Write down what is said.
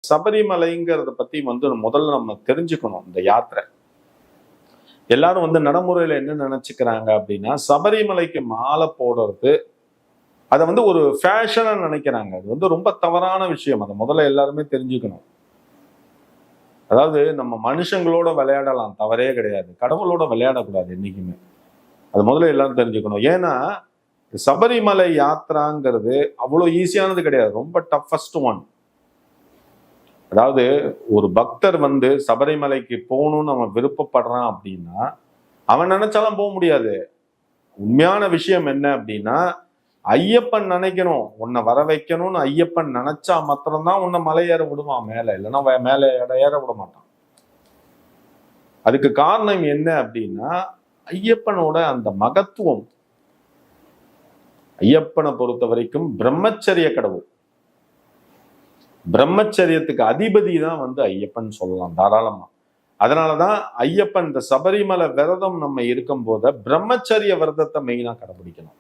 சபரிமலைங்கிறத பத்தி முதல்ல நம்ம தெரிஞ்சுக்கணும். இந்த யாத்திரை எல்லாரும் நடைமுறையில என்ன நினைச்சுக்கிறாங்க அப்படின்னா, சபரிமலைக்கு மாலை போடுறது அதை ஒரு ஃபேஷனா நினைக்கிறாங்க. அது ரொம்ப தவறான விஷயம். அதை முதல்ல எல்லாருமே தெரிஞ்சுக்கணும். அதாவது நம்ம மனுஷங்களோட விளையாடலாம், தவறே கிடையாது. கடவுளோட விளையாடக்கூடாது என்னைக்குமே. அது முதல்ல எல்லாரும் தெரிஞ்சுக்கணும். ஏன்னா சபரிமலை யாத்திராங்கிறது அவ்வளவு ஈஸியானது கிடையாது. ரொம்ப டஃபஸ்ட் ஒன். அதாவது ஒரு பக்தர் சபரிமலைக்கு போகணும்னு அவன் விருப்பப்படுறான் அப்படின்னா அவன் நினைச்சாலும் போக முடியாது. உண்மையான விஷயம் என்ன அப்படின்னா, ஐயப்பன் நினைக்கணும், உன்னை வர வைக்கணும்னு ஐயப்பன் நினைச்சா மாத்திரம்தான் உன்னை மலை ஏற விடுவான் மேல, இல்லைன்னா மேல ஏற விட மாட்டான். அதுக்கு காரணம் என்ன அப்படின்னா, ஐயப்பனோட அந்த மகத்துவம். ஐயப்பனை பொறுத்த வரைக்கும் பிரம்மச்சரிய கடவுள். பிரம்மச்சரியத்துக்கு அதிபதி தான் ஐயப்பன் சொல்லலாம் தாராளமா. அதனாலதான் ஐயப்பன் இந்த சபரிமலை விரதம் நம்ம இருக்கும் போத பிரம்மச்சரிய விரதத்தை மெயினா கடைபிடிக்கணும்.